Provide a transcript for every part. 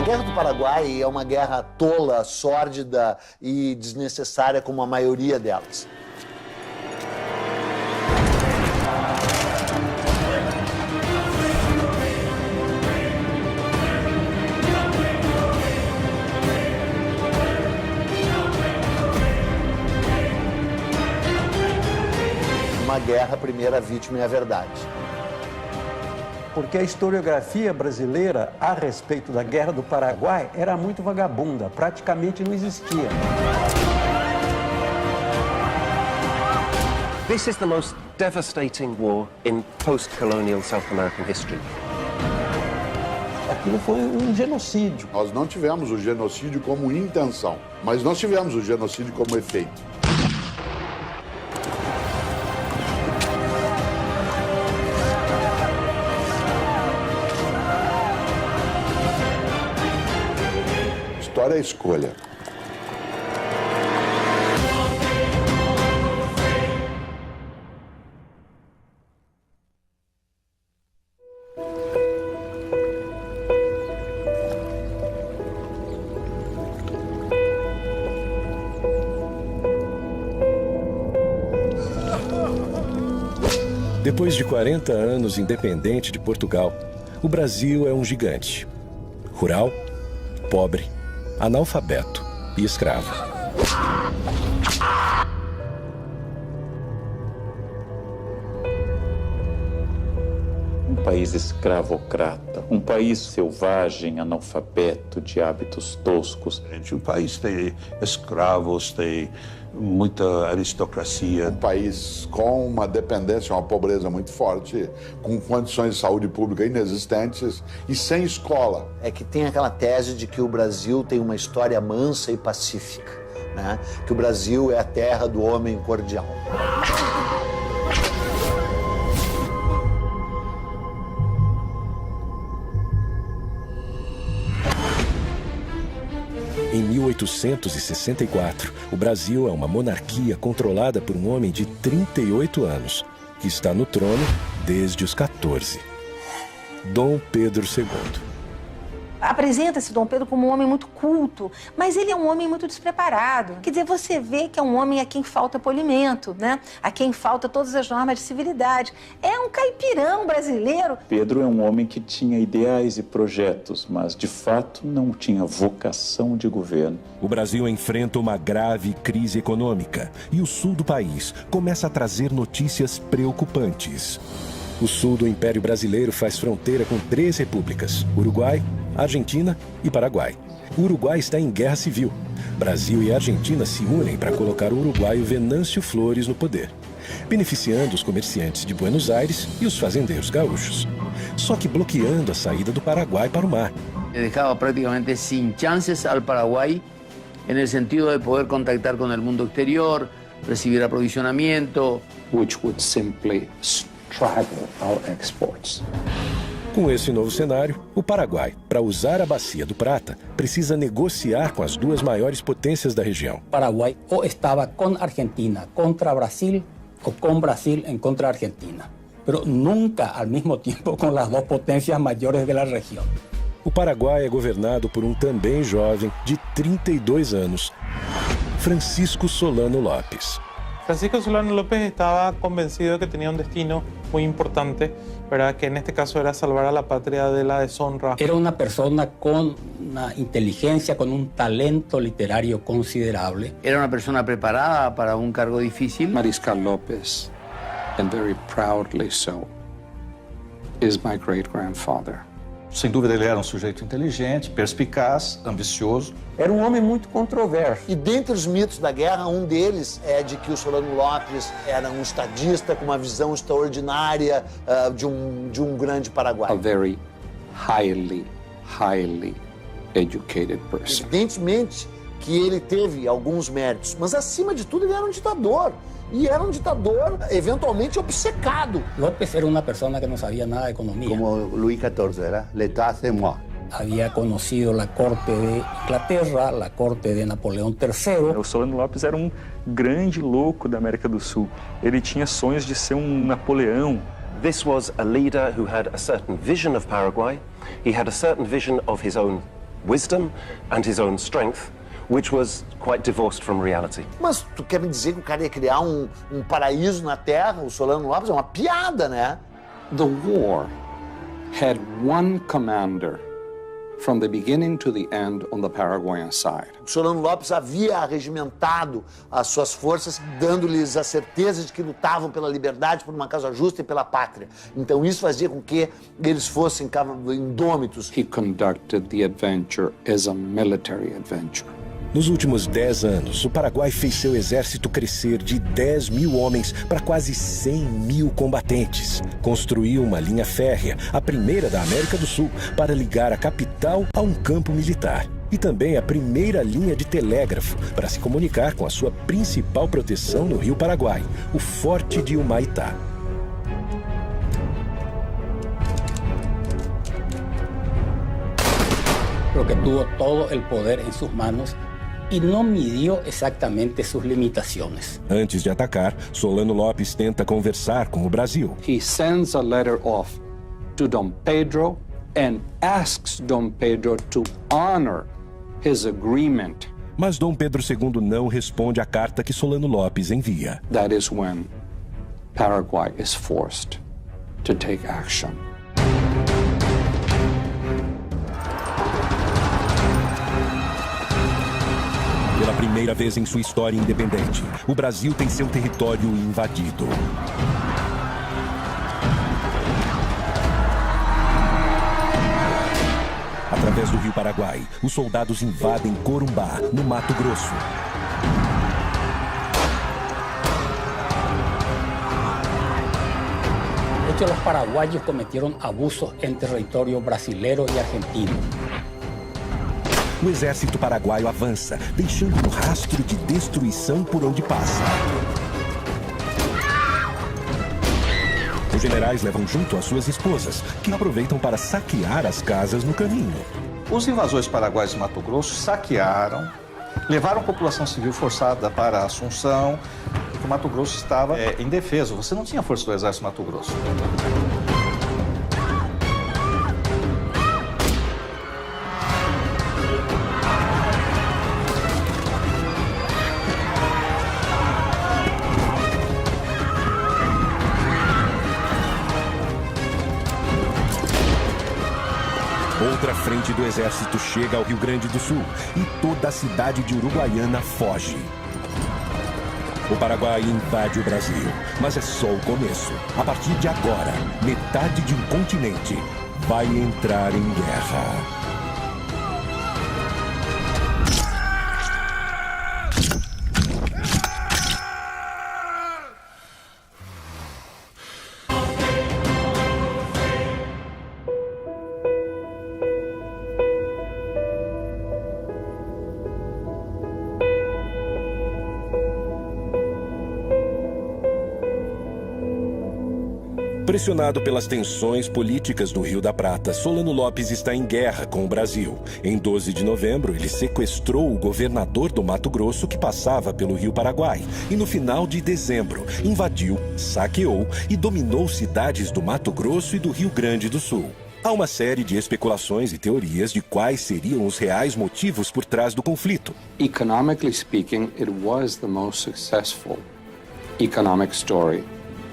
Guerra do Paraguai é uma guerra tola, sórdida e desnecessária como a maioria delas. Uma guerra, a primeira vítima é a verdade. Porque a historiografia brasileira a respeito da Guerra do Paraguai era muito vagabunda, praticamente não existia. This is the most devastating war in post-colonial South American history. Aquilo foi um genocídio. Nós não tivemos o genocídio como intenção, mas nós tivemos o genocídio como efeito. História é escolha. Depois de 40 anos independente de Portugal, o Brasil é um gigante. Rural, pobre, analfabeto e escravo. Um país escravocrata, um país selvagem, analfabeto, de hábitos toscos. O país tem escravos, tem muita aristocracia. Um país com uma dependência, uma pobreza muito forte, com condições de saúde pública inexistentes e sem escola. É que tem aquela tese de que o Brasil tem uma história mansa e pacífica, né? Que o Brasil é a terra do homem cordial. Em 1864, o Brasil é uma monarquia controlada por um homem de 38 anos, que está no trono desde os 14. Dom Pedro II. Apresenta-se Dom Pedro como um homem muito culto, mas ele é um homem muito despreparado. Quer dizer, você vê que é um homem a quem falta polimento, né? A quem falta todas as normas de civilidade. É um caipirão brasileiro. Pedro é um homem que tinha ideais e projetos, mas de fato não tinha vocação de governo. O Brasil enfrenta uma grave crise econômica e o sul do país começa a trazer notícias preocupantes. O sul do Império Brasileiro faz fronteira com 3 repúblicas: Uruguai, Argentina e Paraguai. O Uruguai está em guerra civil. Brasil e Argentina se unem para colocar o uruguaio Venâncio Flores no poder, beneficiando os comerciantes de Buenos Aires e os fazendeiros gaúchos, só que bloqueando a saída do Paraguai para o mar. Dejaba prácticamente sin chances al Paraguay en el sentido de poder contactar con el mundo exterior, recibir aprovisionamiento, Which would simply straggle our exports. Com esse novo cenário, o Paraguai, para usar a Bacia do Prata, precisa negociar com as 2 maiores potências da região. Paraguay o estaba con Argentina contra Brasil o con Brasil en contra Argentina, pero nunca al mismo tiempo con las 2 potencias mayores de la región. O Paraguai é governado por um também jovem de 32 anos, Francisco Solano Lopes. Francisco Solano López estaba convencido de que tenía un destino muy importante, ¿verdad? Que en este caso era salvar a la patria de la deshonra. Era una persona con una inteligencia, con un talento literario considerable. era una persona preparada para un cargo difícil. Mariscal López, and very proudly so, is my great-grandfather. Sem dúvida, ele era um sujeito inteligente, perspicaz, ambicioso. Era um homem muito controverso. E dentre os mitos da guerra, um deles é de que o Solano Lopes era um estadista com uma visão extraordinária de um grande Paraguai. A very highly educated person. Evidentemente que ele teve alguns méritos, mas acima de tudo ele era um ditador. E era um ditador eventualmente obcecado. López era una persona que no sabía nada de economía. Como Luís XIV, era l'état c'est moi. Había conocido la corte de Inglaterra, la corte de Napoleão III. O Solano Lopes era um grande louco da América do Sul. Ele tinha sonhos de ser um Napoleão. This was a leader who had a certain vision of Paraguay. He had a certain vision of his own wisdom and his own strength, which was quite divorced from reality. Mas tu quer me dizer que o cara ia criar um paraíso na Terra, o Solano Lopes? É uma piada, né? The war had one commander from the beginning to the end on the Paraguayan side. O Solano Lopes havia arregimentado as suas forças, dando-lhes a certeza de que lutavam pela liberdade, por uma causa justa e pela pátria. Então isso fazia com que eles fossem indômitos. He conducted the adventure as a military adventure. Nos últimos 10 anos, o Paraguai fez seu exército crescer de 10 mil homens para quase 100 mil combatentes. Construiu uma linha férrea, a primeira da América do Sul, para ligar a capital a um campo militar. E também a primeira linha de telégrafo para se comunicar com a sua principal proteção no Rio Paraguai, o Forte de Humaitá. Porque tuvo todo el poder en sus manos y no midió exactamente sus limitaciones. Antes de atacar, Solano Lopes tenta conversar com o Brasil. He sends a letter off to Dom Pedro and asks Dom Pedro to honor his agreement. Mas Dom Pedro II não responde à carta que Solano Lopes envia. That is when Paraguay is forced to take action. Pela primeira vez em sua história independente, o Brasil tem seu território invadido. Através do Rio Paraguai, os soldados invadem Corumbá, no Mato Grosso. De hecho, los paraguayos cometieron abusos en territorio brasilero y argentino. O exército paraguaio avança, deixando um rastro de destruição por onde passa. Os generais levam junto as suas esposas, que aproveitam para saquear as casas no caminho. Os invasores paraguaios de Mato Grosso saquearam, levaram a população civil forçada para Assunção, porque o Mato Grosso estava indefeso. Você não tinha força do exército Mato Grosso. Outra frente do exército chega ao Rio Grande do Sul e toda a cidade de Uruguaiana foge. O Paraguai invade o Brasil, mas é só o começo. A partir de agora, metade de um continente vai entrar em guerra. Pressionado pelas tensões políticas do Rio da Prata, Solano Lopes está em guerra com o Brasil. Em 12 de novembro, ele sequestrou o governador do Mato Grosso que passava pelo Rio Paraguai. E no final de dezembro, invadiu, saqueou e dominou cidades do Mato Grosso e do Rio Grande do Sul. Há uma série de especulações e teorias de quais seriam os reais motivos por trás do conflito. Economically speaking, it was the most successful economic story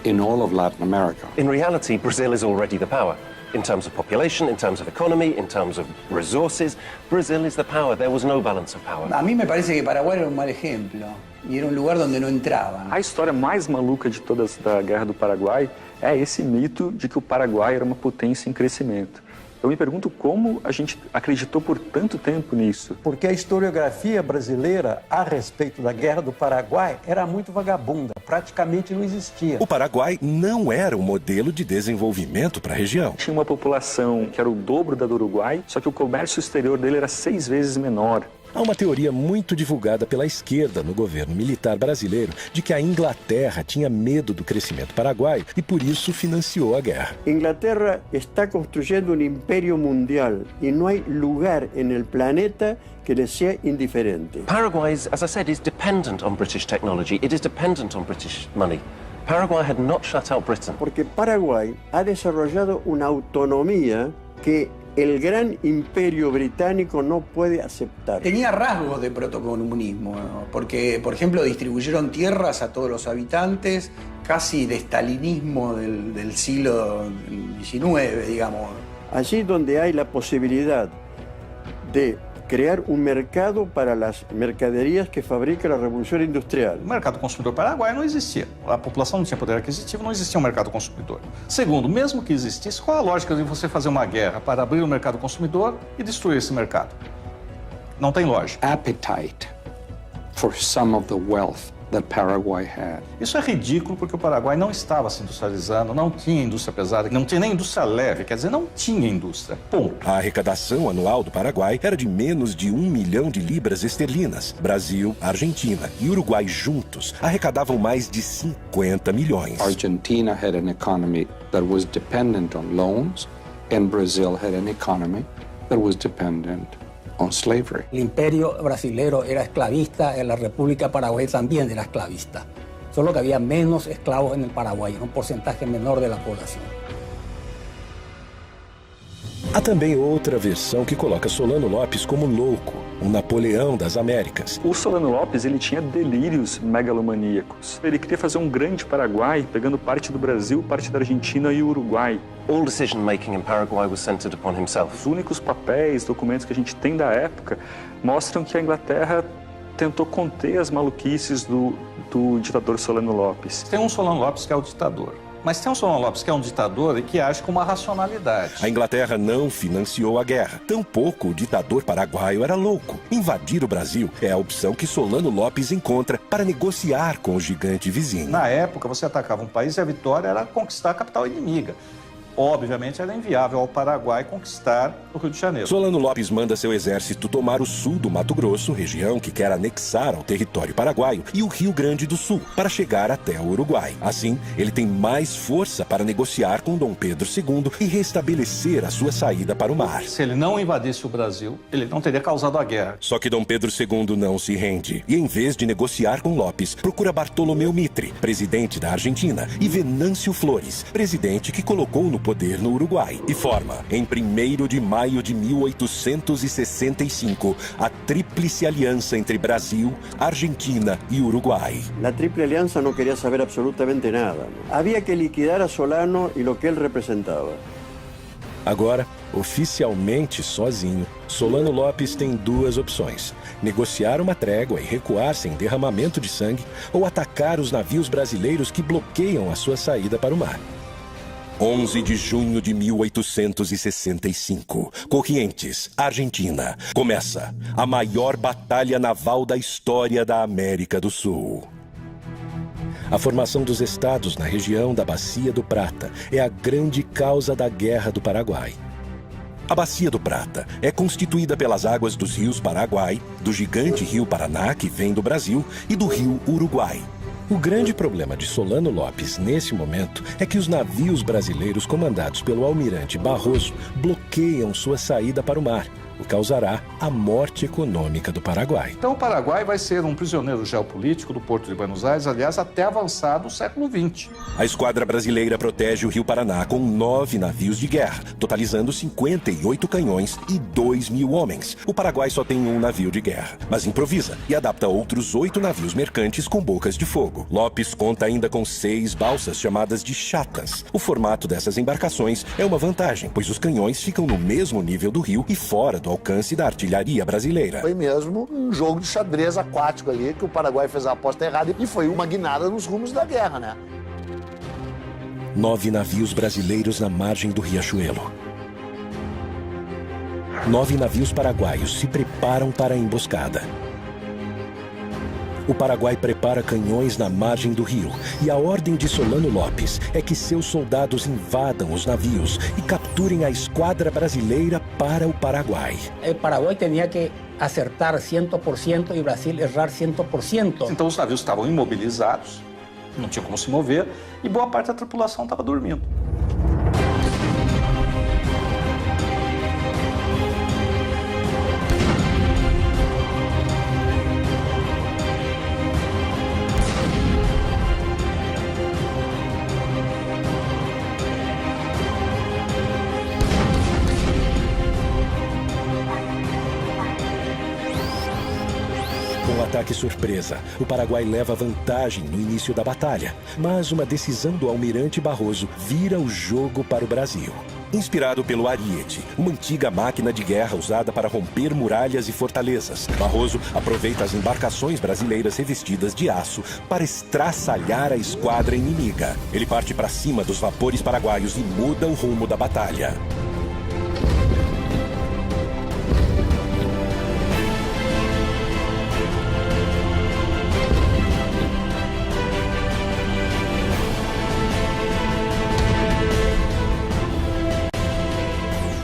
in all of Latin America. In reality, Brazil is already the power. In terms of population, in terms of economy, in terms of resources, Brazil is the power. There was no balance of power. A mí me parece que Paraguay era un mal ejemplo y era un lugar donde no entraban. A história mais maluca de todas da Guerra do Paraguai é esse mito de que o Paraguai era uma potência em crescimento. Eu me pergunto como a gente acreditou por tanto tempo nisso. Porque a historiografia brasileira a respeito da Guerra do Paraguai era muito vagabunda, praticamente não existia. O Paraguai não era um modelo de desenvolvimento para a região. Tinha uma população que era o dobro da do Uruguai, só que o comércio exterior dele era 6 vezes menor. Há uma teoria muito divulgada pela esquerda no governo militar brasileiro de que a Inglaterra tinha medo do crescimento paraguaio e por isso financiou a guerra. Inglaterra está construyendo un imperio mundial y no hay lugar en el planeta que le sea indiferente. Paraguay, as I said, is dependent on British technology. It is dependent on British money. Paraguay had not shut out Britain. Porque Paraguay ha desarrollado una autonomía que el gran imperio británico no puede aceptar. Tenía rasgos de protocomunismo, ¿no? Porque, por ejemplo, distribuyeron tierras a todos los habitantes, casi de estalinismo del siglo XIX, digamos. Allí donde hay la posibilidad de crear un mercado para las mercaderias que fabrica la Revolución Industrial. O mercado consumidor paraguaio não existia. A população não tinha poder aquisitivo, não existia um mercado consumidor. Segundo, mesmo que existisse, qual a lógica de você fazer uma guerra para abrir o mercado consumidor e destruir esse mercado? Não tem lógica. Appetite for some of the wealth that Paraguay had. Isso é ridículo porque o Paraguai não estava se industrializando, não tinha indústria pesada, não tinha nem indústria leve, quer dizer, não tinha indústria. Ponto. A arrecadação anual do Paraguai era de menos de 1 milhão de libras esterlinas. Brasil, Argentina e Uruguai juntos arrecadavam mais de 50 milhões. Argentina had an economy that was dependent on loans, and Brazil had an economy that was dependent on slavery. El imperio brasilero era esclavista, en la República Paraguay también era esclavista. Solo que había menos esclavos en el Paraguay, un porcentaje menor de la población. Há também outra versão que coloca Solano Lopes como louco, um Napoleão das Américas. O Solano Lopes, ele tinha delírios megalomaníacos. Ele queria fazer um grande Paraguai, pegando parte do Brasil, parte da Argentina e o Uruguai. All decision-making in Paraguay was centered upon himself. Os únicos papéis, documentos que a gente tem da época mostram que a Inglaterra tentou conter as maluquices do ditador Solano Lopes. Tem um Solano Lopes que é o ditador. Mas tem um Solano Lopes que é um ditador e que age com uma racionalidade. A Inglaterra não financiou a guerra. Tampouco o ditador paraguaio era louco. Invadir o Brasil é a opção que Solano Lopes encontra para negociar com o gigante vizinho. Na época, você atacava um país e a vitória era conquistar a capital inimiga. Obviamente, era inviável ao Paraguai conquistar o Rio de Janeiro. Solano Lopes manda seu exército tomar o sul do Mato Grosso, região que quer anexar ao território paraguaio, e o Rio Grande do Sul, para chegar até o Uruguai. Assim, ele tem mais força para negociar com Dom Pedro II e restabelecer a sua saída para o mar. Se ele não invadisse o Brasil, ele não teria causado a guerra. Só que Dom Pedro II não se rende e, em vez de negociar com Lopes, procura Bartolomeu Mitre, presidente da Argentina, e Venâncio Flores, presidente que colocou no poder no Uruguai, e forma, em 1º de maio de 1865, a Tríplice Aliança entre Brasil, Argentina e Uruguai. La Triple Alianza no quería saber absolutamente nada. Había que liquidar a Solano y lo que él representaba. Agora, oficialmente sozinho, Solano Lopes tem duas opções: negociar uma trégua e recuar sem derramamento de sangue, ou atacar os navios brasileiros que bloqueiam a sua saída para o mar. 11 de junho de 1865, Corrientes, Argentina. Começa a maior batalha naval da história da América do Sul. A formação dos estados na região da Bacia do Prata é a grande causa da Guerra do Paraguai. A Bacia do Prata é constituída pelas águas dos rios Paraguai, do gigante rio Paraná, que vem do Brasil, e do rio Uruguai. O grande problema de Solano Lopes nesse momento é que os navios brasileiros comandados pelo almirante Barroso bloqueiam sua saída para o mar, o que causará a morte econômica do Paraguai. Então o Paraguai vai ser um prisioneiro geopolítico do Porto de Buenos Aires, aliás, até avançado o século XX. A esquadra brasileira protege o Rio Paraná com 9 navios de guerra, totalizando 58 canhões e 2.000 homens. O Paraguai só tem um navio de guerra, mas improvisa e adapta outros 8 navios mercantes com bocas de fogo. Lopes conta ainda com 6 balsas chamadas de chatas. O formato dessas embarcações é uma vantagem, pois os canhões ficam no mesmo nível do rio e fora do alcance da artilharia brasileira. Foi mesmo um jogo de xadrez aquático ali, que o Paraguai fez a aposta errada e foi uma guinada nos rumos da guerra, né? 9 navios brasileiros na margem do Riachuelo. 9 navios paraguaios se preparam para a emboscada. O Paraguai prepara canhões na margem do rio e a ordem de Solano Lopes é que seus soldados invadam os navios e capturem a esquadra brasileira para o Paraguai. O Paraguai tinha que acertar 100% e o Brasil errar 100%. Então os navios estavam imobilizados, não tinham como se mover e boa parte da tripulação estava dormindo. ataque surpresa, o Paraguai leva vantagem no início da batalha, mas uma decisão do almirante Barroso vira o jogo para o Brasil. Inspirado pelo Ariete, uma antiga máquina de guerra usada para romper muralhas e fortalezas, Barroso aproveita as embarcações brasileiras revestidas de aço para estraçalhar a esquadra inimiga. Ele parte para cima dos vapores paraguaios e muda o rumo da batalha.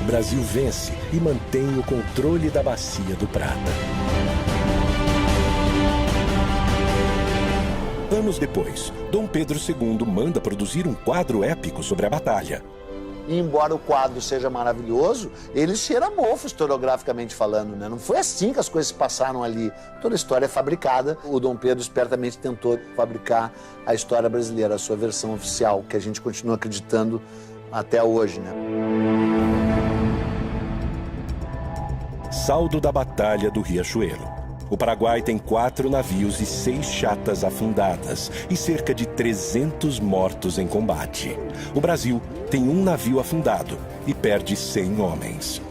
O Brasil vence e mantém o controle da Bacia do Prata. Anos depois, Dom Pedro II manda produzir um quadro épico sobre a batalha. E embora o quadro seja maravilhoso, ele cheira a mofo historiograficamente falando, né? Não foi assim que as coisas se passaram ali. Toda a história é fabricada. O Dom Pedro espertamente tentou fabricar a história brasileira, a sua versão oficial, que a gente continua acreditando até hoje, né? Saldo da Batalha do Riachuelo. O Paraguai tem 4 navios e 6 chatas afundadas e cerca de 300 mortos em combate. O Brasil tem 1 navio afundado e perde 100 homens.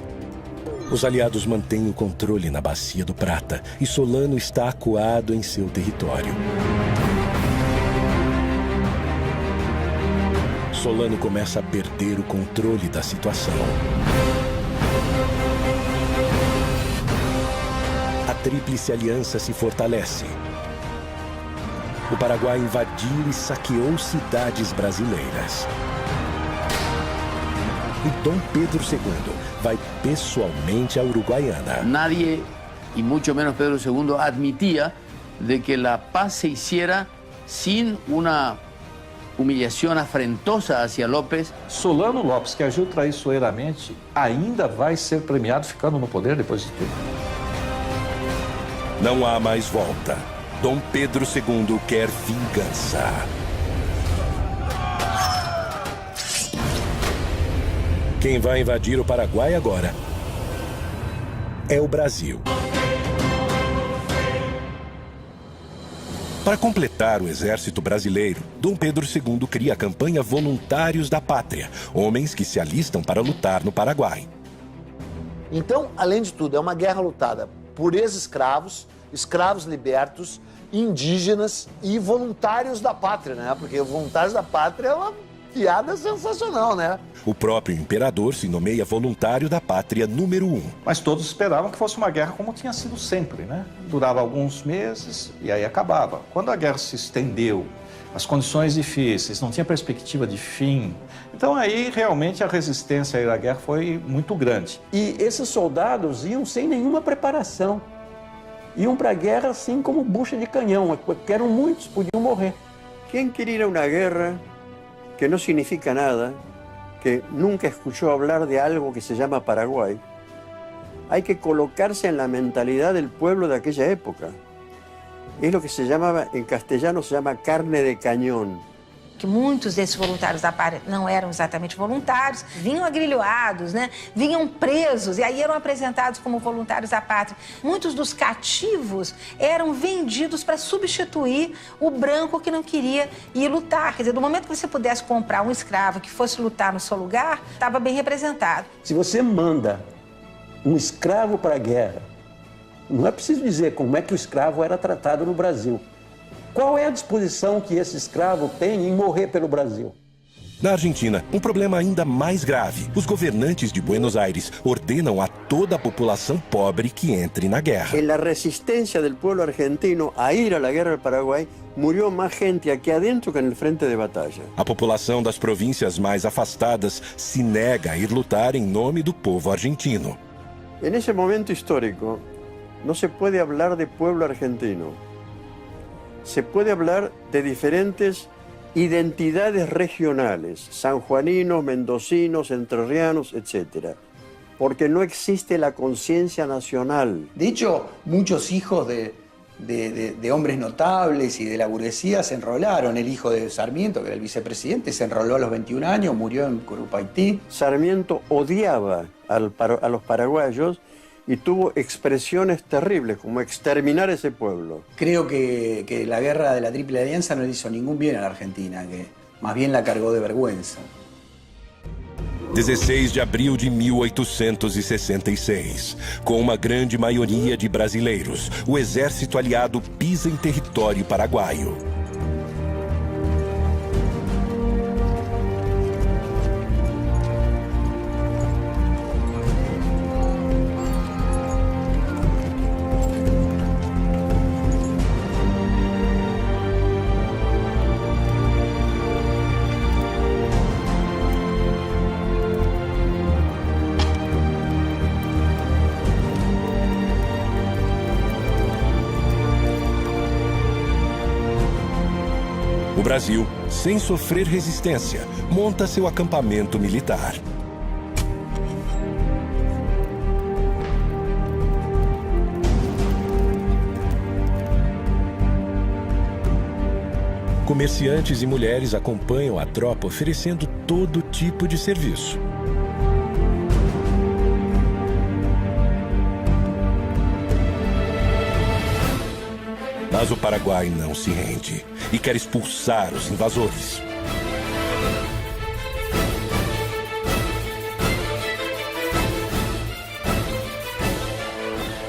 Os aliados mantêm o controle na Bacia do Prata e Solano está acuado em seu território. Solano começa a perder o controle da situação. A Tríplice Aliança se fortalece. O Paraguai invadiu e saqueou cidades brasileiras. E Dom Pedro II vai pessoalmente a Uruguaiana. Nadie, y mucho menos Pedro II, admitía de que la paz se hiciera sin una humillación afrentosa hacia López. Solano Lopes, que agiu traiçoeiramente, ainda vai ser premiado ficando no poder depois de tudo. Não há mais volta. Dom Pedro II quer vingança. Quem vai invadir o Paraguai agora é o Brasil. Para completar o exército brasileiro, Dom Pedro II cria a campanha Voluntários da Pátria, homens que se alistam para lutar no Paraguai. Então, além de tudo, é uma guerra lutada por ex-escravos, escravos libertos, indígenas e voluntários da pátria, né? Porque voluntários da pátria é uma piada sensacional, né? O próprio imperador se nomeia voluntário da pátria número 1. Mas todos esperavam que fosse uma guerra como tinha sido sempre, né? Durava alguns meses e aí acabava. Quando a guerra se estendeu, as condições difíceis, não tinha perspectiva de fim. Então aí realmente a resistência à guerra foi muito grande. E esses soldados iam sem nenhuma preparação. Iam para a guerra assim como bucha de canhão, porque eram muitos, podiam morrer. ¿Quién quiere ir a una guerra que no significa nada, que nunca escuchó hablar de algo que se llama Paraguay? Hay que colocarse en la mentalidad del pueblo de aquella época. Es lo que se llamaba, en castellano se llama carne de cañón. Que muitos desses voluntários da pátria não eram exatamente voluntários, vinham agrilhoados, né? Vinham presos e aí eram apresentados como voluntários da pátria. Muitos dos cativos eram vendidos para substituir o branco que não queria ir lutar. Quer dizer, do momento que você pudesse comprar um escravo que fosse lutar no seu lugar, estava bem representado. Se você manda um escravo para a guerra, não é preciso dizer como é que o escravo era tratado no Brasil. Qual é a disposição que esse escravo tem em morrer pelo Brasil? Na Argentina, um problema ainda mais grave. Os governantes de Buenos Aires ordenam a toda a população pobre que entre na guerra. En la resistencia del pueblo argentino a ir a la guerra del Paraguay, murió más gente aquí adentro que en el frente de batalla. A população das províncias mais afastadas se nega a ir lutar em nome do povo argentino. En ese momento histórico, no se puede hablar de pueblo argentino. Se puede hablar de diferentes identidades regionales, sanjuaninos, mendocinos, entrerrianos, etc. Porque no existe la conciencia nacional. De hecho, muchos hijos de hombres notables y de la burguesía se enrolaron. El hijo de Sarmiento, que era el vicepresidente, se enroló a los 21 años, murió en Curupaití. Sarmiento odiaba a los paraguayos y tuvo expresiones terribles, como exterminar ese pueblo. Creo que la guerra de la Triple Alianza no le hizo ningún bien a la Argentina, que más bien la cargó de vergüenza. 16 de abril de 1866. Com uma grande maioria de brasileiros, o exército aliado pisa em território paraguaio. O Brasil, sem sofrer resistência, monta seu acampamento militar. Comerciantes e mulheres acompanham a tropa oferecendo todo tipo de serviço. Mas o Paraguai não se rende e quer expulsar os invasores.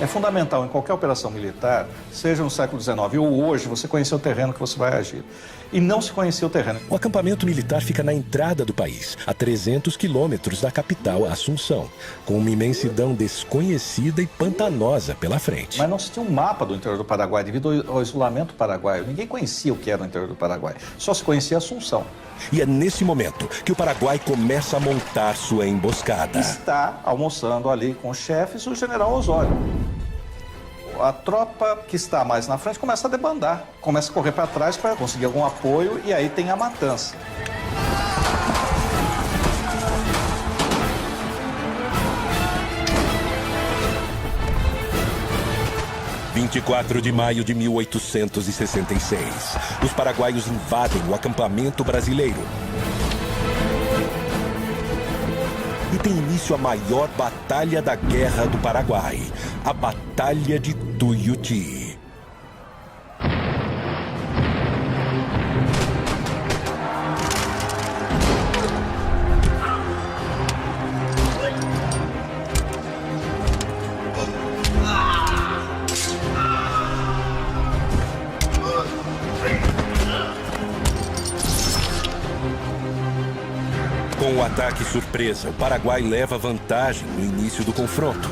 É fundamental em qualquer operação militar, seja no século XIX ou hoje, você conhecer o terreno que você vai agir. E não se conhecia o terreno. O acampamento militar fica na entrada do país, a 300 quilômetros da capital, Assunção, com uma imensidão desconhecida e pantanosa pela frente. Mas não se tinha um mapa do interior do Paraguai devido ao isolamento paraguaio. Ninguém conhecia o que era o interior do Paraguai. Só se conhecia Assunção. E é nesse momento que o Paraguai começa a montar sua emboscada. Está almoçando ali com os chefes o general Osório. A tropa que está mais na frente começa a debandar, começa a correr para trás para conseguir algum apoio e aí tem a matança. – 24 de maio de 1866. Os paraguaios invadem o acampamento brasileiro. E tem início a maior batalha da Guerra do Paraguai, a Batalha de Tuiuti. Com o ataque surpresa, o Paraguai leva vantagem no início do confronto.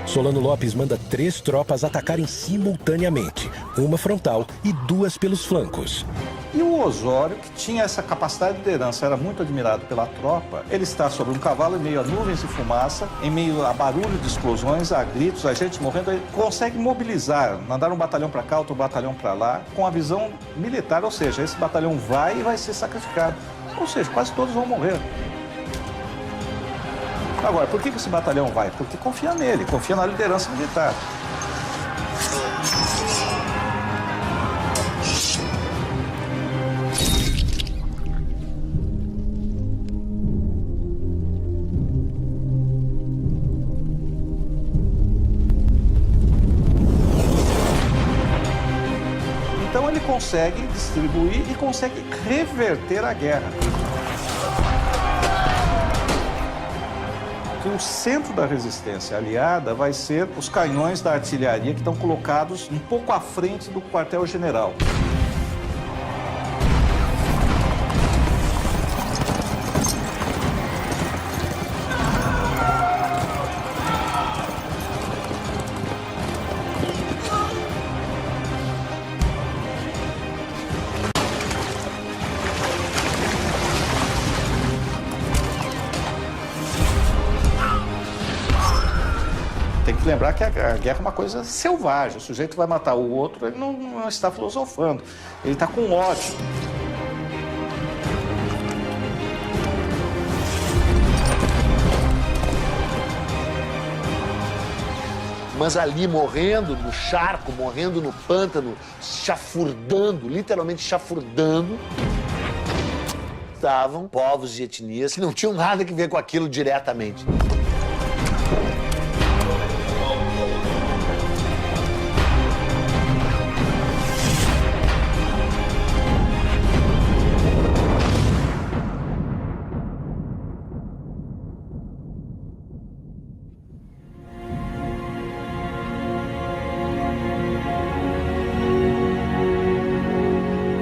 Solano Lopes manda 3 tropas atacarem simultaneamente, uma frontal e 2 pelos flancos. E o Osório, que tinha essa capacidade de liderança, era muito admirado pela tropa. Ele está sobre um cavalo em meio a nuvens de fumaça, em meio a barulho de explosões, a gritos, a gente morrendo. Ele consegue mobilizar, mandar um batalhão para cá, outro batalhão para lá, com a visão militar, ou seja, esse batalhão vai e vai ser sacrificado. Ou seja, quase todos vão morrer. Agora, por que esse batalhão vai? Porque confia nele, confia na liderança militar. Então ele consegue distribuir e consegue reverter a guerra. Que o centro da resistência aliada vai ser os canhões da artilharia que estão colocados um pouco à frente do quartel-general. Tem que lembrar que a guerra é uma coisa selvagem. O sujeito vai matar o outro, ele não está filosofando. Ele está com ódio. mas ali morrendo no charco, morrendo no pântano, chafurdando, literalmente chafurdando, estavam povos e etnias que não tinham nada a ver com aquilo diretamente.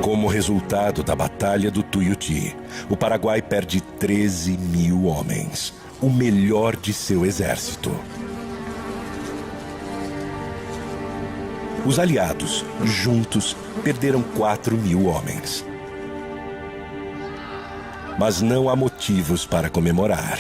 Como resultado da Batalha do Tuiuti, o Paraguai perde 13 mil homens, o melhor de seu exército. Os aliados, juntos, perderam 4 mil homens. Mas não há motivos para comemorar.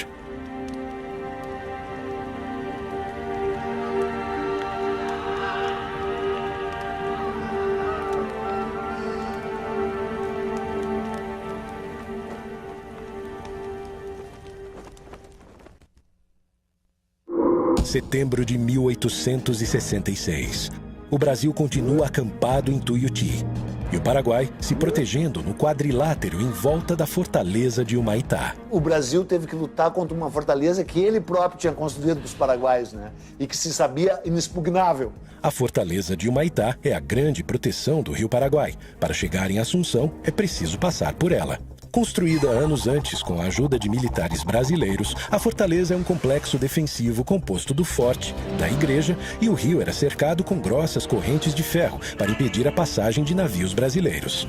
Setembro de 1866. O Brasil continua acampado em Tuiuti e o Paraguai se protegendo no quadrilátero em volta da fortaleza de Humaitá. O Brasil teve que lutar contra uma fortaleza que ele próprio tinha construído para os paraguaios, né? E que se sabia inexpugnável. A fortaleza de Humaitá é a grande proteção do Rio Paraguai. Para chegar em Assunção, é preciso passar por ela. Construída anos antes com a ajuda de militares brasileiros, a fortaleza é um complexo defensivo composto do forte, da igreja e o rio era cercado com grossas correntes de ferro para impedir a passagem de navios brasileiros.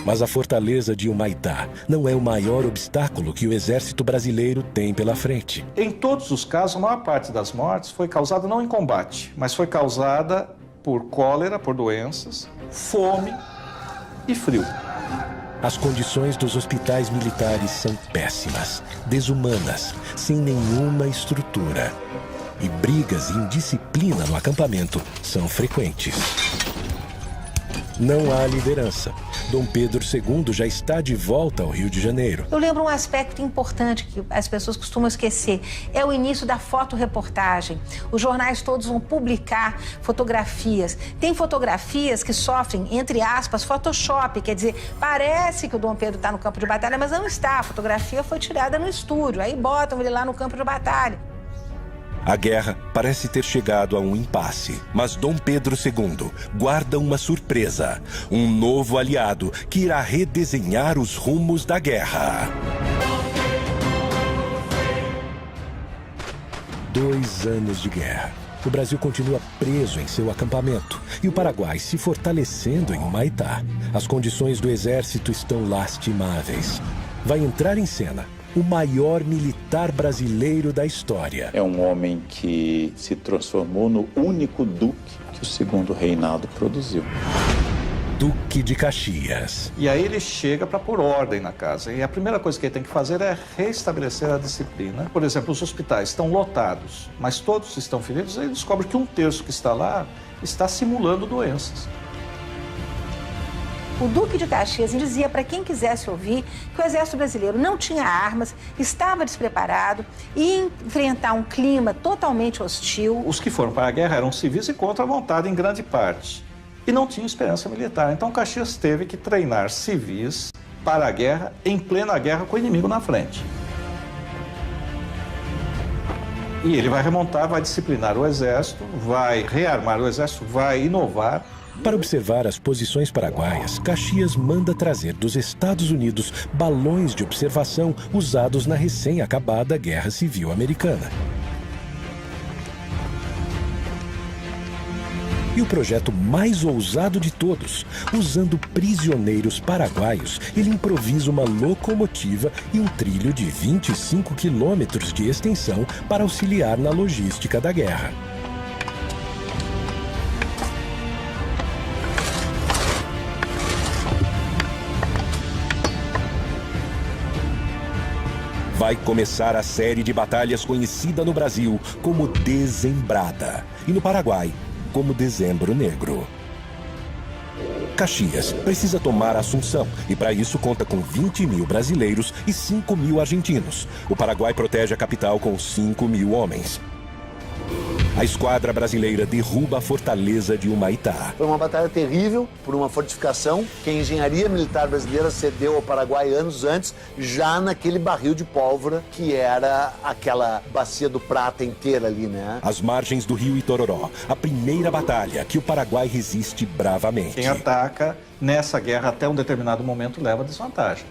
Mas a fortaleza de Humaitá não é o maior obstáculo que o exército brasileiro tem pela frente. Em todos os casos, a maior parte das mortes foi causada não em combate, mas foi causada por cólera, por doenças, fome e frio. As condições dos hospitais militares são péssimas, desumanas, sem nenhuma estrutura. E brigas e indisciplina no acampamento são frequentes. Não há liderança. Dom Pedro II já está de volta ao Rio de Janeiro. Eu lembro um aspecto importante que as pessoas costumam esquecer. É o início da fotoreportagem. Os jornais todos vão publicar fotografias. Tem fotografias que sofrem, entre aspas, Photoshop. Quer dizer, parece que o Dom Pedro está no campo de batalha, mas não está. A fotografia foi tirada no estúdio. Aí botam ele lá no campo de batalha. A guerra parece ter chegado a um impasse, mas Dom Pedro II guarda uma surpresa, um novo aliado que irá redesenhar os rumos da guerra. 2 anos de guerra. O Brasil continua preso em seu acampamento e o Paraguai se fortalecendo em Humaitá. As condições do exército estão lastimáveis. Vai entrar em cena o maior militar brasileiro da história. É um homem que se transformou no único duque que o segundo reinado produziu. Duque de Caxias. E aí ele chega para pôr ordem na casa. E a primeira coisa que ele tem que fazer é restabelecer a disciplina. Por exemplo, os hospitais estão lotados, mas todos estão feridos. Aí ele descobre que 1/3 que está lá está simulando doenças. O Duque de Caxias dizia para quem quisesse ouvir que o exército brasileiro não tinha armas, estava despreparado e ia enfrentar um clima totalmente hostil. Os que foram para a guerra eram civis e contra a vontade em grande parte. E não tinham experiência militar. Então Caxias teve que treinar civis para a guerra, em plena guerra com o inimigo na frente. E ele vai remontar, vai disciplinar o exército, vai rearmar o exército, vai inovar. Para observar as posições paraguaias, Caxias manda trazer dos Estados Unidos balões de observação usados na recém-acabada Guerra Civil Americana. E o projeto mais ousado de todos, usando prisioneiros paraguaios, ele improvisa uma locomotiva e um trilho de 25 quilômetros de extensão para auxiliar na logística da guerra. Vai começar a série de batalhas conhecida no Brasil como Dezembrada e no Paraguai como Dezembro Negro. Caxias precisa tomar Assunção e para isso conta com 20 mil brasileiros e 5 mil argentinos. O Paraguai protege a capital com 5 mil homens. A esquadra brasileira derruba a fortaleza de Humaitá. Foi uma batalha terrível por uma fortificação que a engenharia militar brasileira cedeu ao Paraguai anos antes, já naquele barril de pólvora que era aquela bacia do prata inteira ali, né? Às margens do rio Itororó, a primeira batalha que o Paraguai resiste bravamente. Quem ataca nessa guerra até um determinado momento leva desvantagem.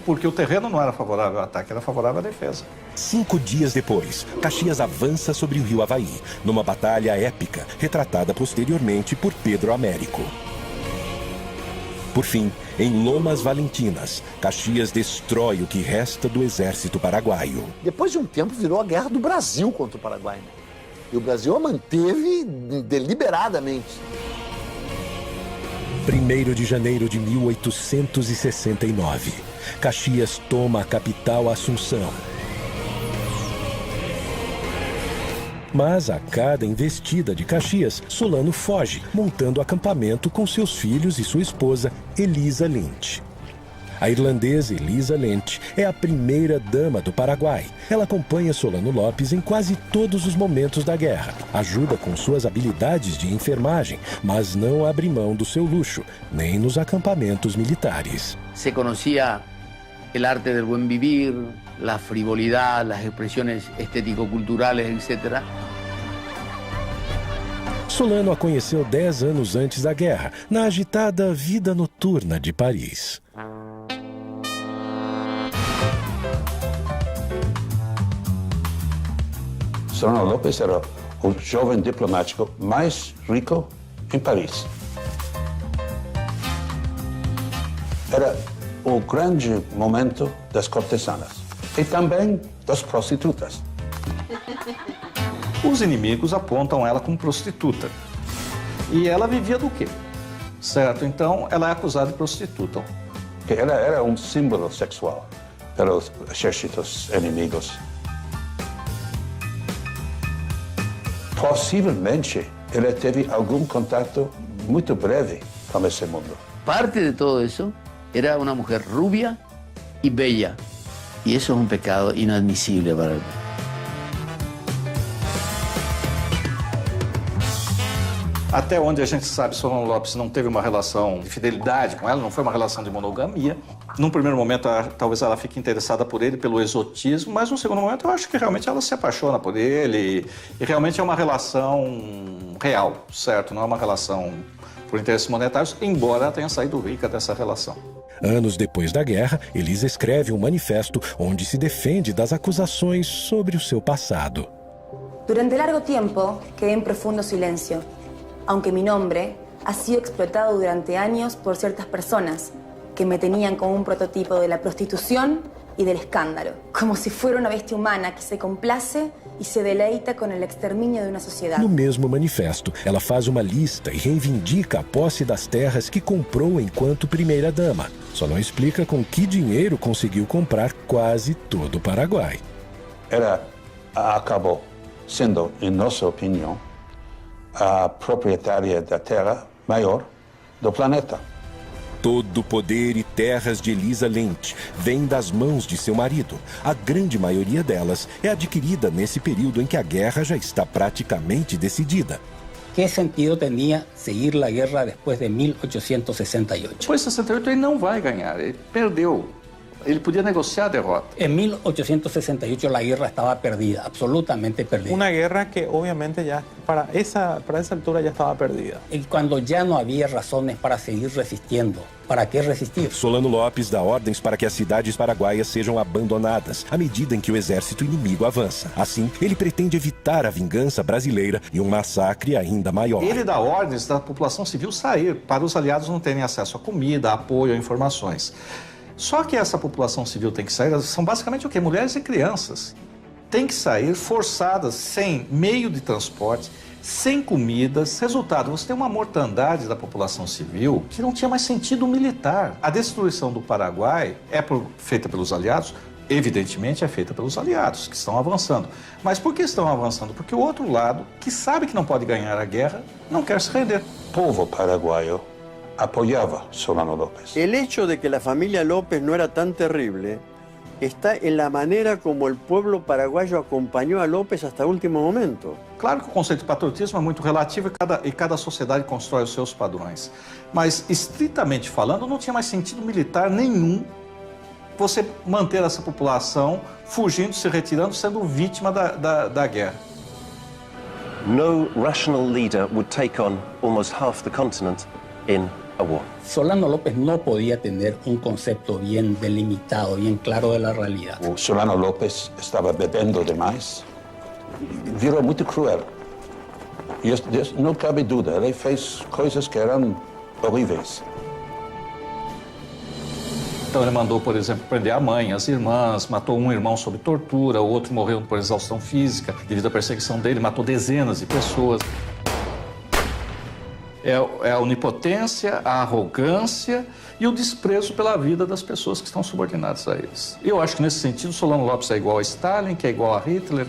Porque o terreno não era favorável ao ataque, era favorável à defesa. 5 dias depois, Caxias avança sobre o rio Havaí, numa batalha épica, retratada posteriormente por Pedro Américo. Por fim, em Lomas Valentinas, Caxias destrói o que resta do exército paraguaio. Depois de um tempo, virou a guerra do Brasil contra o Paraguai, né? E o Brasil a manteve deliberadamente. 1º de janeiro de 1869. Caxias toma a capital Assunção. Mas a cada investida de Caxias, Solano foge, montando acampamento com seus filhos e sua esposa, Elisa Lynch. A irlandesa Elisa Lynch é a primeira dama do Paraguai. Ela acompanha Solano Lopes em quase todos os momentos da guerra. Ajuda com suas habilidades de enfermagem, mas não abre mão do seu luxo, nem nos acampamentos militares. Se conhecia o arte del buen vivir, la frivolidad, las expresiones estético-culturales, etc. Solano a conheceu 10 anos antes da guerra, na agitada vida noturna de Paris. Solano Lopes era o jovem diplomático mais rico em Paris. Era o grande momento das cortesanas e também das prostitutas. Os inimigos apontam ela como prostituta. E ela vivia do quê? Certo, então ela é acusada de prostituta. Ela era um símbolo sexual para os exércitos inimigos. Possivelmente, ela teve algum contato muito breve com esse mundo. Parte de todo eso era una mujer rubia y bella. Y eso es un pecado inadmisible para el mundo. Até onde a gente sabe, Solano Lopes não teve uma relação de fidelidade com ela, não foi uma relação de monogamia. Num primeiro momento, talvez ela fique interessada por ele, pelo exotismo, mas num segundo momento eu acho que realmente ela se apaixona por ele e realmente é uma relação real, certo? Não é uma relação por interesses monetários, embora ela tenha saído rica dessa relação. Anos depois da guerra, Elisa escreve um manifesto onde se defende das acusações sobre o seu passado. Durante largo tiempo quedé en profundo silencio, aunque mi nombre ha sido explotado durante años por ciertas personas que me tenían como un prototipo de la prostitución y del escándalo, como si fuera una bestia humana que se complace e se deleita com o extermínio de uma sociedade. No mesmo manifesto, ela faz uma lista e reivindica a posse das terras que comprou enquanto primeira-dama. Só não explica com que dinheiro conseguiu comprar quase todo o Paraguai. Ela acabou sendo, em nossa opinião, a proprietária da terra maior do planeta. Todo o poder e terras de Elisa Lynch vem das mãos de seu marido. A grande maioria delas é adquirida nesse período em que a guerra já está praticamente decidida. ¿Qué sentido tenía seguir la guerra después de 1868? Depois de 68 ele não vai ganhar, ele perdeu. Ele podia negociar a derrota. En 1868 la guerra estaba perdida, absolutamente perdida. Una guerra que obviamente ya para esa altura ya estaba perdida. Y cuando ya no había razones para seguir resistiendo, ¿para qué resistir? Solano Lopes dá ordens para que as cidades paraguaias sejam abandonadas à medida em que o exército inimigo avança. Assim, ele pretende evitar a vingança brasileira e um massacre ainda maior. Ele dá ordens da população civil sair, para os aliados não terem acesso a comida, a apoio, a informações. Só que essa população civil tem que sair, são basicamente o quê? Mulheres e crianças. Tem que sair forçadas, sem meio de transporte, sem comidas. Resultado, você tem uma mortandade da população civil que não tinha mais sentido militar. A destruição do Paraguai é feita pelos aliados? Evidentemente é feita pelos aliados, que estão avançando. Mas por que estão avançando? Porque o outro lado, que sabe que não pode ganhar a guerra, não quer se render. O povo paraguaio apoyaba Solano López. El hecho de que la familia López no era tan terrible está en la manera como el pueblo paraguayo acompañó a López hasta el último momento. Claro que o conceito de patriotismo é muito relativo e cada sociedade constrói os seus padrões. Mas, estritamente falando, não tinha mais sentido militar nenhum você manter essa população fugindo, se retirando, sendo vítima da guerra. No rational leader would take on almost half the continent in a war. Solano López no podía tener un concepto bien delimitado, bien claro de la realidad. O Solano López estava bebendo demais, virou muito cruel. E não cabe dúvida, ele fez coisas que eram horríveis. Então ele mandou, por exemplo, prender a mãe, as irmãs, matou um irmão sob tortura, o outro morreu por exaustão física devido à perseguição dele, matou dezenas de pessoas. É a onipotência, a arrogância e o desprezo pela vida das pessoas que estão subordinadas a eles. Eu acho que, nesse sentido, Solano López é igual a Stalin, que é igual a Hitler.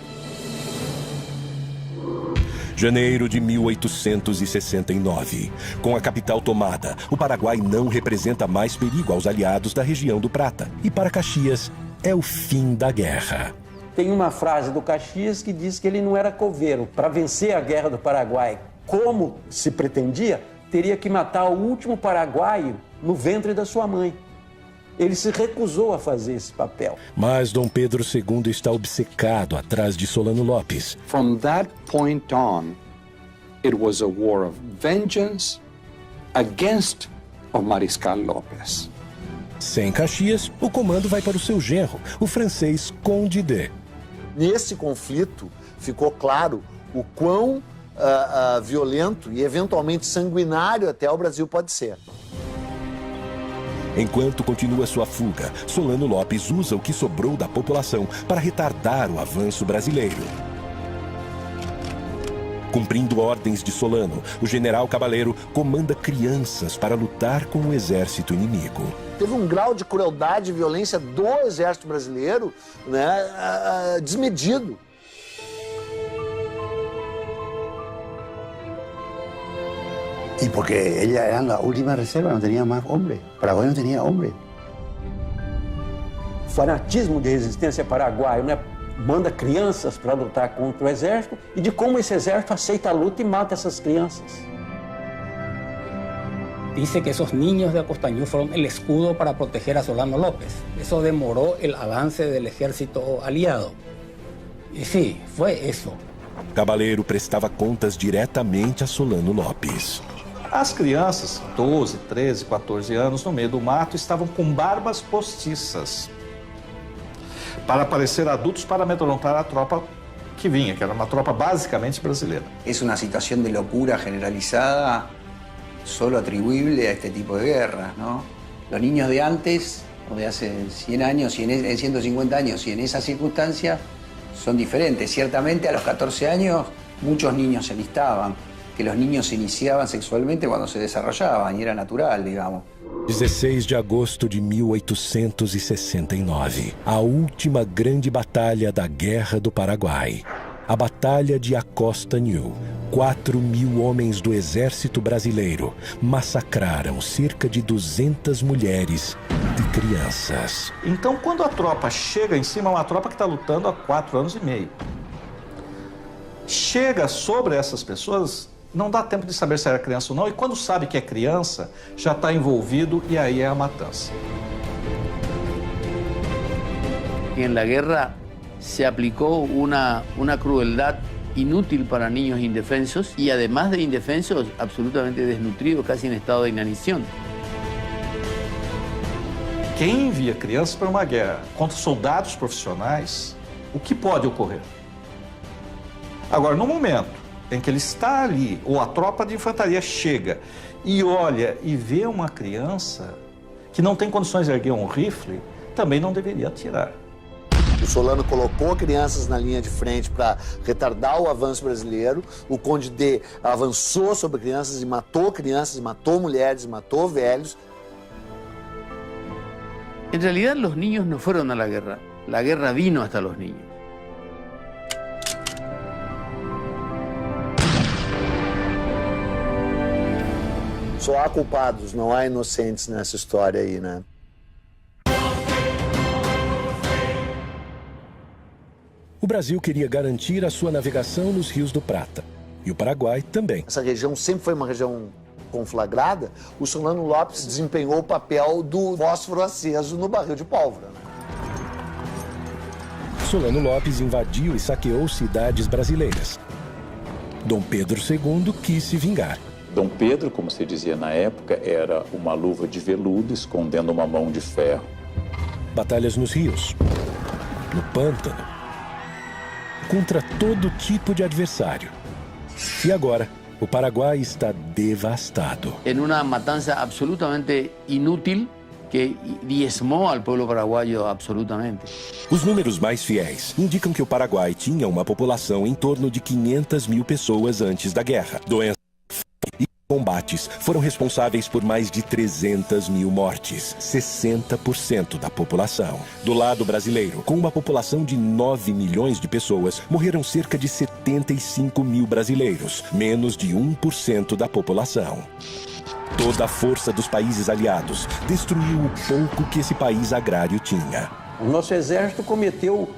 Janeiro de 1869. Com a capital tomada, o Paraguai não representa mais perigo aos aliados da região do Prata. E para Caxias, é o fim da guerra. Tem uma frase do Caxias que diz que ele não era coveiro. Para vencer a guerra do Paraguai, como se pretendia, teria que matar o último paraguaio no ventre da sua mãe. Ele se recusou a fazer esse papel. Mas Dom Pedro II está obcecado atrás de Solano López. From that point on, it was a war of vengeance against o Mariscal López. Sem Caxias, o comando vai para o seu genro, o francês Conde de. Nesse conflito, ficou claro o quão violento e eventualmente sanguinário até o Brasil pode ser. Enquanto continua sua fuga, Solano López usa o que sobrou da população para retardar o avanço brasileiro. Cumprindo ordens de Solano, o general Cabaleiro comanda crianças para lutar com o exército inimigo. Teve um grau de crueldade e violência do exército brasileiro, né, desmedido. Y porque ella era la última reserva, no tenía más hombres. Paraguay no tenía hombres. Fanatismo de resistência paraguaio, né? Manda crianças para lutar contra o exército e de como esse exército aceita a luta e mata essas crianças. Dice que esos niños de Acostañú fueron el escudo para proteger a Solano López. Eso demoró el avance del ejército aliado. Y sí, fue eso. Cabaleiro prestava contas diretamente a Solano López. As crianças, 12, 13, 14 anos, no meio do mato, estavam com barbas postiças para parecer adultos para amedrontar a tropa que vinha, que era uma tropa basicamente brasileira. Es una situación de locura generalizada, solo atribuible a este tipo de guerras, ¿no? Los niños de antes, o de hace 100 años, y en 150 años, y en esas circunstancias, son diferentes. Ciertamente, a los 14 años, muchos niños se enlistaban, que los niños se iniciaban sexualmente cuando se desarrollaban, y era natural, digamos. 16 de agosto de 1869, a última grande batalha da Guerra do Paraguai. A Batalha de Acostañú. 4.000 homens do exército brasileiro massacraram cerca de 200 mulheres e crianças. Então, quando a tropa chega em cima, é uma tropa que está lutando há 4 anos e meio. Chega sobre essas pessoas, não dá tempo de saber se era criança ou não, e quando sabe que é criança, já está envolvido e aí é a matança. En la guerra se aplicó una crueldad inútil para niños indefensos y además de indefensos, absolutamente desnutridos, casi en estado de inanición. Quem envia crianças para uma guerra contra soldados profissionais, o que pode ocorrer? Agora, no momento em que ele está ali, ou a tropa de infantaria chega e olha e vê uma criança que não tem condições de erguer um rifle, também não deveria atirar. O Solano colocou crianças na linha de frente para retardar o avanço brasileiro. O Conde de avançou sobre crianças, matou mulheres, matou velhos. En realidad los niños no fueron a la guerra vino hasta los niños. Só há culpados, não há inocentes nessa história aí, né? O Brasil queria garantir a sua navegação nos rios do Prata. E o Paraguai também. Essa região sempre foi uma região conflagrada. O Solano Lopes desempenhou o papel do fósforo aceso no barril de pólvora. Solano Lopes invadiu e saqueou cidades brasileiras. Dom Pedro II quis se vingar. Dom Pedro, como se dizia na época, era uma luva de veludo escondendo uma mão de ferro. Batalhas nos rios, no pântano, contra todo tipo de adversário. E agora, o Paraguai está devastado. En una matanza absolutamente inútil que diezmou al pueblo paraguayo absolutamente. Os números mais fiéis indicam que o Paraguai tinha uma população em torno de 500 mil pessoas antes da guerra. Doenças e combates foram responsáveis por mais de 300 mil mortes, 60% da população. Do lado brasileiro, com uma população de 9 milhões de pessoas, morreram cerca de 75 mil brasileiros, menos de 1% da população. Toda a força dos países aliados destruiu o pouco que esse país agrário tinha. O nosso exército cometeu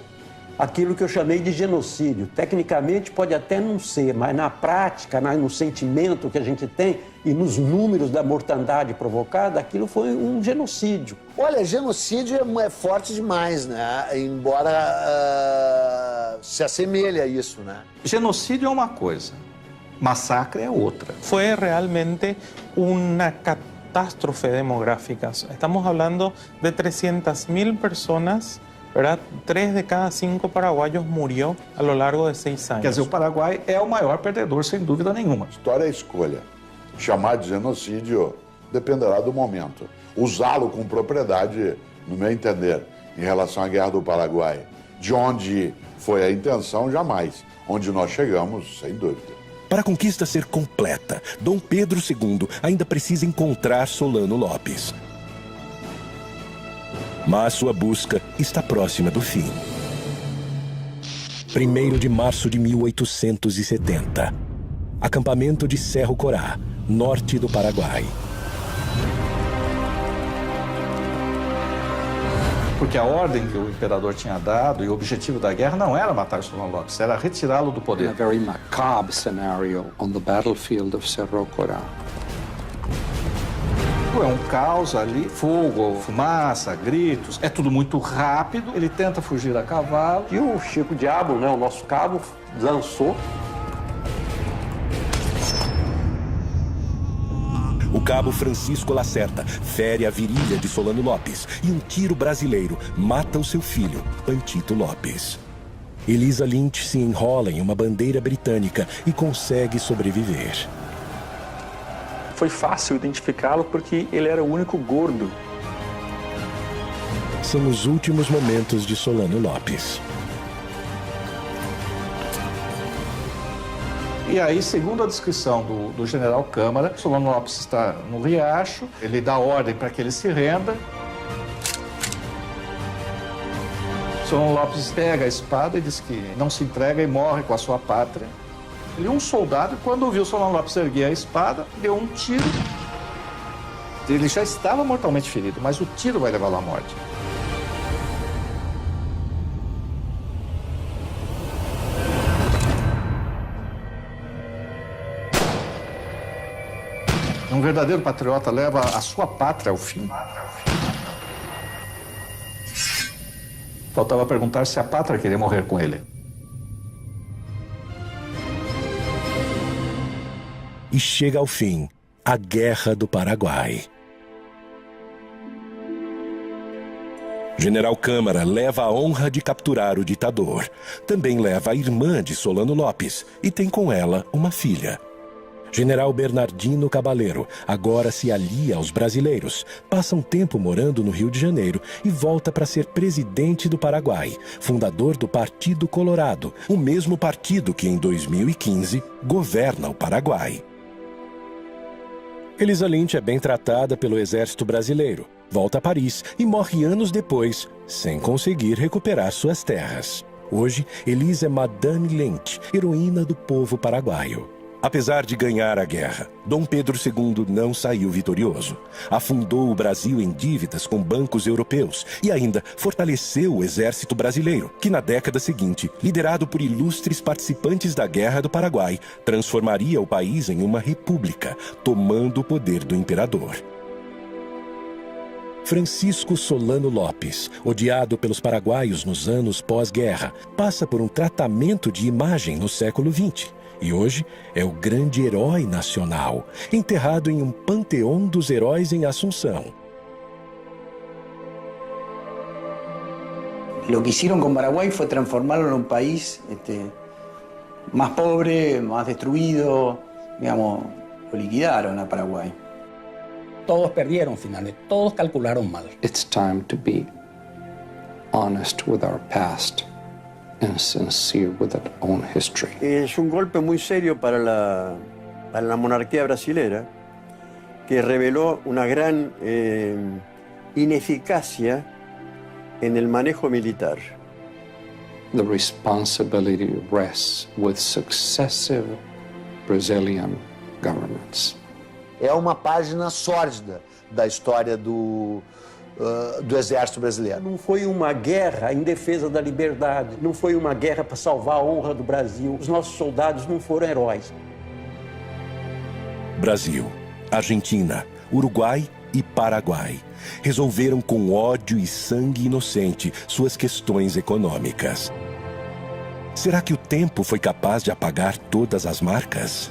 aquilo que eu chamei de genocídio. Tecnicamente pode até não ser, mas na prática, no sentimento que a gente tem e nos números da mortandade provocada, aquilo foi um genocídio. Olha, genocídio é forte demais, né? Embora se assemelhe a isso, né? Genocídio é uma coisa, massacre é outra. Fue realmente una catástrofe demográfica. Estamos hablando de 300.000 personas, ¿verdad? 3 de cada 5 paraguayos murió a lo largo de 6 años. Quer dizer, o Paraguai é o maior perdedor, sem dúvida nenhuma. História é escolha. Chamar de genocídio dependerá do momento. Usá-lo com propriedade, no meu entender, em relação à Guerra do Paraguai, de onde foi a intenção, jamais. Onde nós chegamos, sem dúvida. Para a conquista ser completa, Dom Pedro II ainda precisa encontrar Solano Lopes. Mas sua busca está próxima do fim. 1º de março de 1870. Acampamento de Cerro Corá, norte do Paraguai. Porque a ordem que o imperador tinha dado e o objetivo da guerra não era matar Solano Lopes, era retirá-lo do poder. In a very macabre scenario on the battlefield of Cerro Corá. É um caos ali, fogo, fumaça, gritos, é tudo muito rápido, ele tenta fugir a cavalo. E o Chico Diabo, né, o nosso cabo, lançou. O cabo Francisco Lacerda fere a virilha de Solano Lopes e um tiro brasileiro mata o seu filho, Pantito Lopes. Elisa Lynch se enrola em uma bandeira britânica e consegue sobreviver. Foi fácil identificá-lo porque ele era o único gordo. São os últimos momentos de Solano Lopes. E aí, segundo a descrição do general Câmara, Solano Lopes está no riacho, ele dá ordem para que ele se renda. Solano Lopes pega a espada e diz que não se entrega e morre com a sua pátria. Ele, um soldado, quando ouviu Solano Lopes erguer a espada, deu um tiro. Ele já estava mortalmente ferido, mas o tiro vai levá-lo à morte. Um verdadeiro patriota leva a sua pátria ao fim. Faltava perguntar se a pátria queria morrer com ele. E chega ao fim a Guerra do Paraguai. General Câmara leva a honra de capturar o ditador. Também leva a irmã de Solano Lopes e tem com ela uma filha. General Bernardino Cabaleiro agora se alia aos brasileiros, passa um tempo morando no Rio de Janeiro e volta para ser presidente do Paraguai, fundador do Partido Colorado, o mesmo partido que em 2015 governa o Paraguai. Elisa Lynch é bem tratada pelo exército brasileiro, volta a Paris e morre anos depois, sem conseguir recuperar suas terras. Hoje, Elisa é Madame Lynch, heroína do povo paraguaio. Apesar de ganhar a guerra, Dom Pedro II não saiu vitorioso. Afundou o Brasil em dívidas com bancos europeus e ainda fortaleceu o exército brasileiro, que na década seguinte, liderado por ilustres participantes da Guerra do Paraguai, transformaria o país em uma república, tomando o poder do imperador. Francisco Solano Lopes, odiado pelos paraguaios nos anos pós-guerra, passa por um tratamento de imagem no século XX. E hoje é o grande herói nacional, enterrado em um panteão dos heróis em Assunção. Lo que hicieron con Paraguay fue transformarlo en un país más pobre, más destruido, digamos, lo liquidaron a Paraguay. Todos perdieron finalmente, todos calcularon mal. It's time to be honest with our past and sincere with our own history. Es un golpe muy serio para la monarquía brasilera, que reveló una gran ineficacia en el manejo militar. The responsibility rests with successive Brazilian governments. É uma página sórdida da história do exército brasileiro. Não foi uma guerra em defesa da liberdade, não foi uma guerra para salvar a honra do Brasil. Os nossos soldados não foram heróis. Brasil, Argentina, Uruguai e Paraguai resolveram com ódio e sangue inocente suas questões econômicas. Será que o tempo foi capaz de apagar todas as marcas?